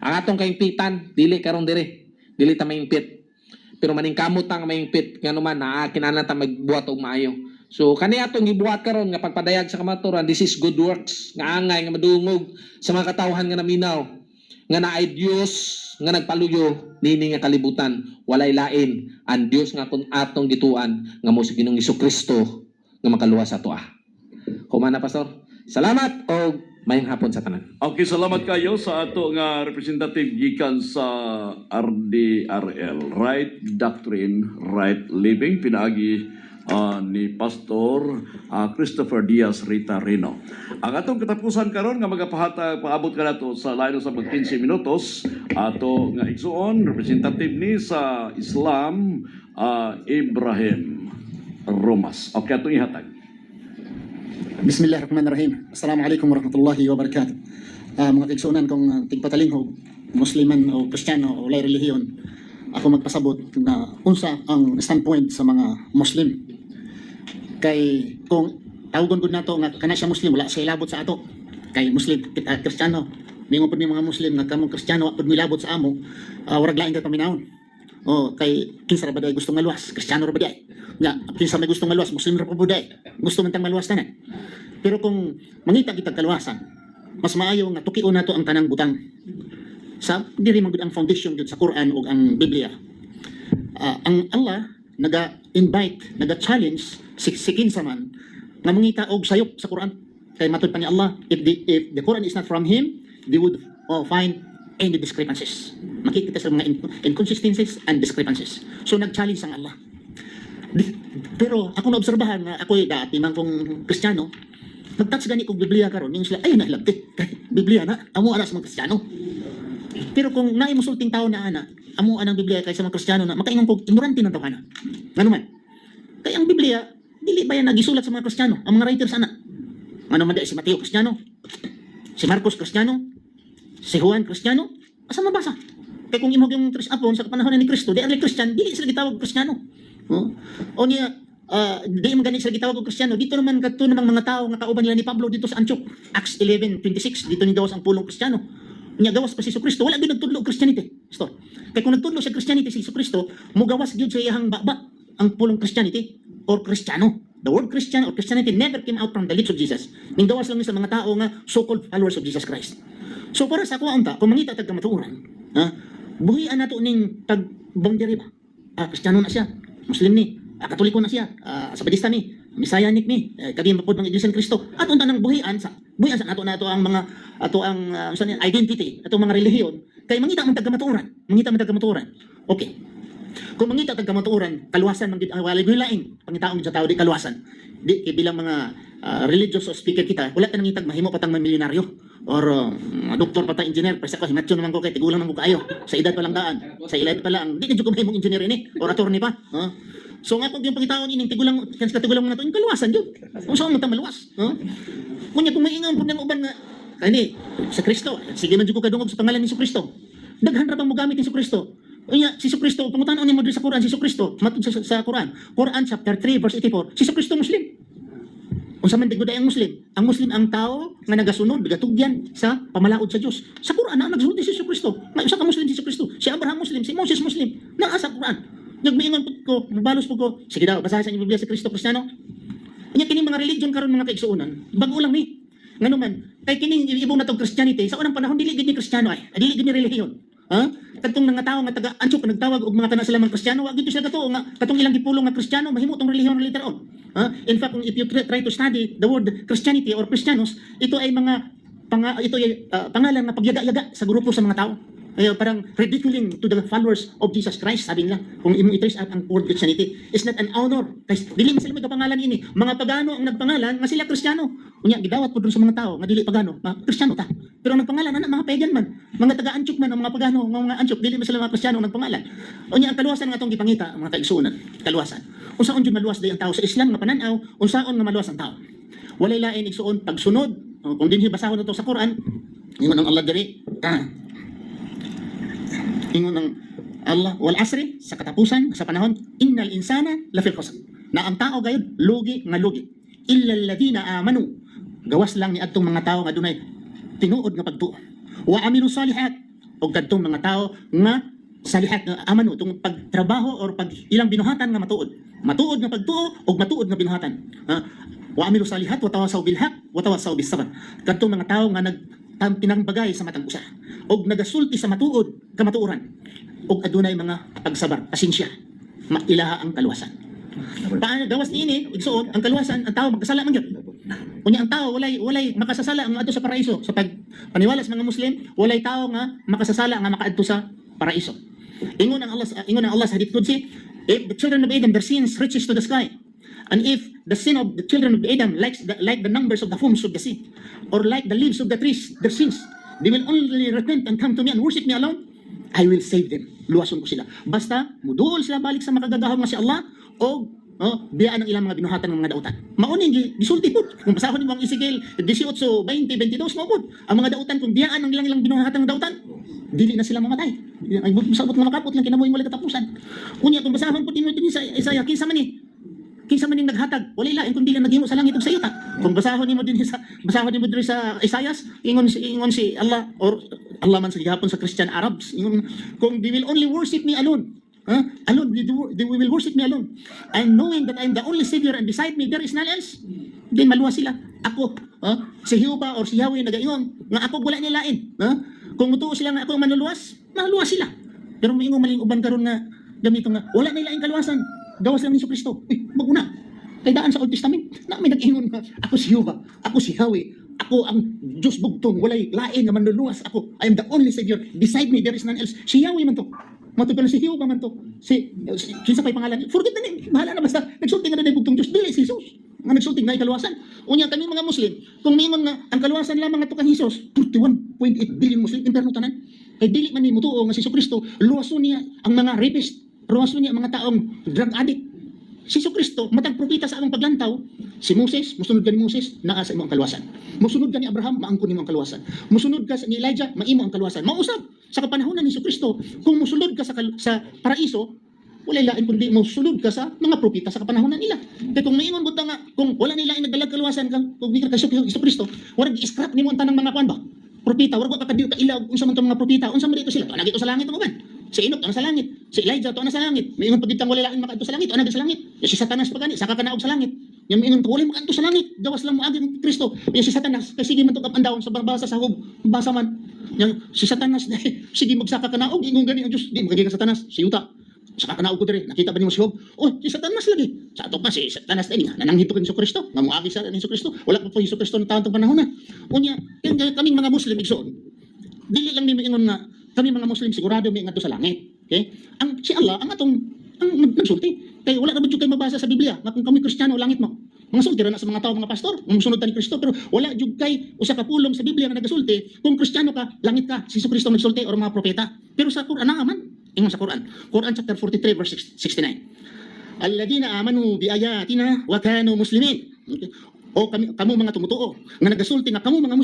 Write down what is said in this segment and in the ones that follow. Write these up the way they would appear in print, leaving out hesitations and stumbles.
Ang atong kaingpitan dili karon dire. Dili ta maingpit. Pero maning kamot ang maingpit ngano man kinahanglan ta magbuhat og maayo. So kani atong gibuhat karon nga pagpadayag sa kamaturan, this is good works nga angay nga madungog sa mga katawhan nga naminaw nga naay Dios nga nagpaluyo nini nga kalibutan, walay lain ang Dios nga kun atong gituan nga mo si Ginoong Hesukristo nga makaluwas sa atoa. Humana pastor. Salamat o mayong hapon sa tanan. Okay, salamat kayo sa ato nga representative gikan sa RDRL, Right Doctrine, Right Living, pinaagi ni Pastor Christopher Diaz Ritarino. Ang atong katapusan karon nga paabot ka nato sa lain sa 15 minutos ato nga igsuon representative ni sa Islam Ibrahim Romas. Okay, atong ihatag. Bismillahirrahmanirrahim. Assalamualaikum warahmatullahi wabarakatuh. Mga kaigsunan kong tigpatalinghog, Musliman o Kristiyano o walay relihiyon, ako magpasabot na unsa ang standpoint sa mga Muslim. Kay kung tawgon gud nato nga kana siya Muslim, wala siya ilabot sa ato. Kay Muslim Kristiyano, mingon pud mi mga Muslim nga kamong Kristiyano wa pud milabot sa amo, warag lain ka paminahon. O kay kinsa ra ba day gusto maluwas? Kristiyano ra ba day? Nga, kinsa may gusto maluwas, Muslim ra po day. Gusto man tang maluwas tanan. Pero kung mangita kita kaluwasan, mas maayo nga tukion nato ang tanang butang. Sa diri man gud ang foundation gud sa Quran ug ang Biblia. Ang Allah naga-invite, naga-challenge si kinsa man nga mangita og sayop sa Quran. Kay matud pa ni Allah, if the Quran is not from him, they would find any discrepancies. Makikita sa mga inconsistencies and discrepancies. So nag-challenge ang Allah. Pero ako naobserbahan nga ako dati man kong Kristiyano, nagtouch gani kong Biblia karon, yung sila ay nahlabti. Biblia na amo ana sa mga Kristiyano. Pero kung naay musulting tao na ana, amo anang Biblia kay sa mga Kristiyano na makaingon kog ignorante ng tawhana. Ngano man? Kay ang Biblia dili ba yan nagisulat sa mga Kristiyano, ang mga writers ana. Ngano man si Mateo Kristiyano, si Marcos Kristiyano, si Juan Kristiyano, asa mabasa? Kay kung imong yung tres apon sa panahon ni Kristo, di early Christian, dili sila gitawag Kristiyano. O niya, di man ganit sila gitawag og Kristiyano. Dito naman kadto namang mga tao nga kauban nila ni Pablo dito sa Antioch, Acts 11:26, dito ni gawas ang pulong Kristiyano. Niya gawas pa si Jesucristo, wala gyud nagtudlo og Christianity. Pastor. Kay kung nagtudlo sa Christianity si Jesucristo, mo gawas gyud sa iyang baba ang pulong Christianity or Kristiyano. The word Christian or Christianity never came out from the lips of Jesus. Ning gawas lang ni sa mga tao nga so-called followers of Jesus Christ. So para sa ako unta, kung mangita tag kamatuoran, buhian nato ning pag-boundary ba? Kristiyano na siya, Muslim ni, Katoliko na siya, Sabadista ni, Messianic ni, kadi mapod ng Iglesia ni Kristo. At unta nang buhian sa ato nato ang mga identity, atong mga relihiyon, kay mangita man tag kamatuoran. Okay. Kung mangita tag kamatuoran, kaluwasan man gid walay lain, pangitaon sa tao di kaluwasan. Di bilang mga religious o speaker kita, wala ta nangitag mahimo patang milyonaryo or doktor patang engineer, kasi ko himatyon naman ko kay tigulang man ko kayo. Sa edad pa lang daan, sa edad pa lang, di kadyo ko mahimong engineer ini or attorney pa. So nga kung yung pangitaon ini tigulang kansa tigulang nato, yung kaluwasan jud. Unsa man ta maluwas? Kunya kung maingon pud nang uban nga kani sa Kristo, sige man jud ko kadungog sa pangalan ni Jesucristo. Daghan ra bang mogamit ni Jesucristo? Unya, si Jesucristo, pangutan-on ni mo sa Quran, si Jesucristo, matud sa Quran, Quran chapter 3 verse 84, si Jesucristo Muslim. Unsa man digud ang Muslim? Ang Muslim ang tao nga nagasunod, nagatugyan sa pamalaod sa Dios. Sa Quran na nagsulod si Jesucristo. May usa ka Muslim si Jesucristo. Si Abraham Muslim, si Moses Muslim. Naa sa Quran. Nagmiingon pud ko, mabalos pud ko. Sige daw, basahin sa Biblia si Kristo Kristiyano. Unya kini mga religion karon mga kaigsuonan, bago lang ni. Ngano man, kay kini ibong natong Christianity sa unang panahon dili gid ni Kristiyano dili gid ni relihiyon. Katong nga tao nga taga Antioch nagtawag og mga tanan sila mga Kristiyano, wa gid sila katuo nga katong ilang gipulong nga Kristiyano mahimo tong relihiyon later on. In fact, if you try to study the word Christianity or Christianos, ito ay mga pangalan na pagyaga-yaga sa grupo sa mga tao. Parang ridiculing to the followers of Jesus Christ, sabi nila. Kung imong i-trace up ang word Christianity, is not an honor. Kasi dili man sila may kapangalan ini. Mga pagano ang nagpangalan nga sila Kristiyano. Unya gidawat po dun sa mga tao nga dili pagano, Kristiyano ta. Pero ang nagpangalan ana mga pagan man, mga taga Antioch man, ang mga pagano, mga Antioch dili man sila mga Kristiyano ang nagpangalan. Unya ang kaluwasan nga atong gipangita, mga kaigsuonan, kaluwasan. Unsaon jud maluwas day ang tao sa Islam nga pananaw, unsaon nga maluwas ang tao. Walay lain igsuon pagsunod, kung dinhi basahon nato sa Quran, ingon ang Allah diri, ingon ng Allah wal asri sa katapusan sa panahon innal insana lafil khusr na ang tao gayud lugi nga lugi illa alladhina amanu gawas lang ni adtong mga tao nga dunay tinuod nga pagtuo wa amilu salihat o kadtong mga tao nga salihat nga amano itong pagtrabaho or pag ilang binuhatan nga matuod. Matuod nga pagtuo o matuod nga binuhatan. Wa amilu salihat wa tawasaw bil haq wa tawasaw bis sabr. Kadtong mga tao nga pinangbagay sa matag usa og nagasulti sa matuod kamatuoran og adunay mga pagsabar, pasensya. Mailaha ang kaluwasan. Paano gawas niini igsuon ang kaluwasan ang tao magkasala man gyud. Unya ang tao walay makasasala ang adto sa paraiso sa paniwala sa mga Muslim, walay tao nga makasasala nga makaadto sa paraiso. Ingon ang Allah sa hadith qudsi, if the children of Adam their sins reaches to the sky, and if the sin of the children of Adam like the numbers of the foams of the sea, or like the leaves of the trees, their sins, they will only repent and come to me and worship me alone, I will save them. Luwason ko sila. Basta muduol sila balik sa makagagahom nga si Allah o biyaan ang ilang mga binuhatan ng mga dautan. Mauning gisulti po. Kung basahon nimo ang Ezekiel 18:20-22 mo po. Ang mga dautan kung biyaan ang ilang binuhatan ng dautan, dili na sila mamatay. Ay sabot nga makapot lang kinamoy mo katapusan. Unya kung basahon po nimo din sa Isaiah kinsa man ning naghatag walay lain kundi lang naghimo sa langit ug sa yuta. Kung basahon nimo din sa diri sa Isaiah ingon si Allah or Allah man sa gihapon sa Christian Arabs ingon kung they will only worship me alone. Alone, they will worship me alone. And knowing that I am the only Savior and beside me there is none else, then maluwas sila. Ako, si Jehovah or si Yahweh nagaingon nga ako wala nilain. Kung mutuo sila nga ako manluluwas, maluwas sila. Pero maingon maling uban karon nga gamito nga wala na ilaing kaluwasan. Gawas lang ni Kristo. Maguna. Kay daan sa Old Testament, na may nag-ingon nga ako si Jehovah, ako si Yahweh. Ako ang Diyos bugtong, walay lain nga manluluwas ako. I am the only Savior. Beside me there is none else. Si Yahweh man to. Matupil si Jehovah man to. Kinsa pa'y pangalan? Forget na ni. Bahala na basta. Nagsulting na na bugtong Diyos. Dili si Jesus. Nga nagsulting na kaluwasan. Unya kami mga Muslim, kung mingon nga ang kaluwasan lamang nga to kan Jesus, 31.8 billion Muslim imperno tanan. Kay dili man ni mutuo nga si Kristo, luwason niya ang mga rapist, luwason niya ang mga taong drug addict. Si Kristo matag propeta sa among paglantaw, si Moses, musunod ka ni Moses, naa sa imo ang kaluwasan. Musunod ka ni Abraham, maangkon nimo ang kaluwasan. Musunod ka ni Elijah, maimo ang kaluwasan. Mausab sa kapanahonan ni Kristo, kung musulod ka sa paraiso, wala lain kundi musulod ka sa mga propeta sa kapanahonan nila. Kaya kung maingon gud nga, kung wala nila nagdalag kaluwasan kang kung ka kay Kristo, wala gi-scrap nimo ang tanang mga kuan ba? Propeta, wala ka kadiyot ka ilaw unsa man tong mga propeta, unsa man dito sila? To nagito sa langit ang uban. Si Enoch to na sa langit. Si Elijah to na sa langit. Maingon pagitang wala lain makaadto sa langit, to na sa langit. Ya si Satanas pagani, saka kanaog sa langit. Yang maingon wala makaadto sa langit, gawas lang mo agi ng Kristo. Ya si Satanas, kay sige man to kapandawon sa basa sa hub, basa man. Yang si Satanas sige magsaka kanaog ingon gani ang Dios, di magiging Satanas, si Yuta. Saka kanaog ko dire, nakita ba niyo si Job? Oh, si Satanas lagi. Sa ato pa si Satanas din nga nananghito kan si Kristo, nga moagi sa ni Kristo. Wala pa po si Kristo ng taon panahon na. Unya, kaming mga Muslim igsoon. Dili lang ni ingon nga kami mga Muslim sigurado may ngadto sa langit. Okay? Si Allah ang atong nagsulti. Kay wala ra ba jud kay mabasa sa Biblia nga kung kami Kristiyano langit mo. Mga sulti ra na sa mga tao mga pastor, musunod ta ni Kristo pero wala jud kay usa ka pulong sa Biblia nga nagasulti kung Kristiyano ka, langit ka, si Kristo nagsulti or mga propeta. Pero sa Quran naman, ingon sa Quran chapter 43 verse 69. Alladina amanu bi ayatina wa kanu muslimin. Okay? O kamo mga tumutuo nga nagasulti nga kamo mga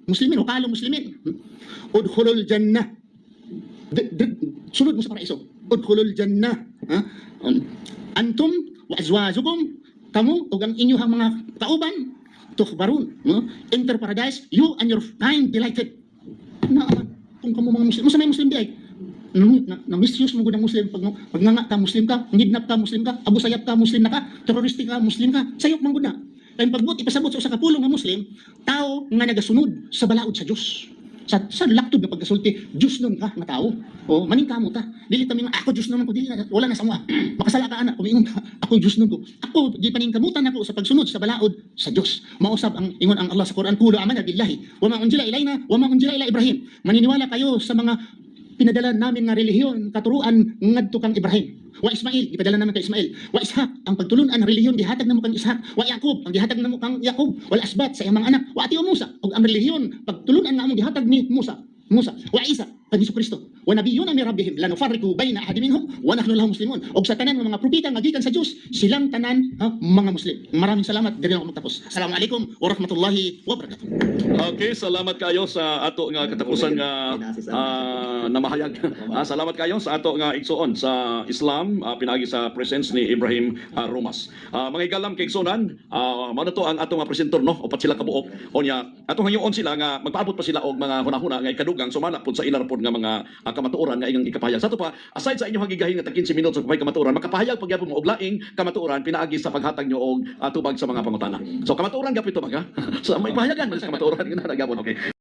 Muslimin o kalong Muslimin. Udkhulul jannah. Sulod mo sa paraiso. Udkhulul jannah. Antum wa azwajukum, kamu ug ang inyong mga kauban tukhbarun. Enter paradise, you and your kind delighted. Kung kamu mga Muslim, musa may Muslim di ay na misuse mo gud ang Muslim pag nga ka Muslim ka, ngidnap ka Muslim ka, abu sayap ka Muslim na ka, terorista ka Muslim ka, sayop man gud na. Kaya pagbuti ipasabot sa usa ka pulong nga Muslim, tao nga nagasunod sa balaod sa Dios. Sa laktod nga pagkasulti, Dios nun ka nga tao. O maning kamo ta. Dili ta ako Dios nun ko dili na wala na sa mga. Makasala ka anak, kumingon ka, ako Dios nun ko. Ako di paningkamutan ako sa pagsunod sa balaod sa Dios. Mausab ang ingon ang Allah sa Quran, "Qulu amanna billahi wa ma unzila ilaina wa ma unzila ila Ibrahim." Maniniwala kayo sa mga pinadala namin nga relihiyon katuruan ngadto kang Ibrahim. Wa Ismail, ipadala naman kay Ismail. Wa Ishaq, ang pagtulunan ang relihiyon gihatag namo kang Ishaq. Wa Yaqub, ang gihatag namo kang Yaqub. Wal asbat sa iyang mga anak. Wa atiyo Musa, ug ang relihiyon pagtulunan namo gihatag ni Musa. Wa Isa, kang Kristo. Wa nabiyyuna min rabbihim la nufarriqu baina ahadin minhum wa nahnu lahu muslimun. Og sa tanan nga mga propeta nga gikan sa Dios, silang tanan mga Muslim. Maraming salamat, diri ako magtapos. Assalamualaikum warahmatullahi wabarakatuh. Okay, salamat kayo sa ato nga katapusan nga namahayag. Salamat kayo sa ato nga igsuon sa Islam pinaagi sa presence ni Ibrahim Romas. Mga igalam kay igsuonan, mao to ang ato nga presentor no, upat sila kabuok. Onya, ato ngayon sila nga magpaabot pa sila og mga hunahuna nga ikadugang dugang sumala pud sa ilar pud nga mga kamatuoran nga inyong ikapahayag. Sa to pa, aside sa inyong hagigahin nga tag 15 minutos sa kamatuoran, makapahayag pag gyapon mo og laing kamatuoran pinaagi sa paghatag nyo og tubag sa mga pangutana. So kamatuoran gyapon ito baga. So may pahayagan man sa kamatuoran nga nagapon. Okay.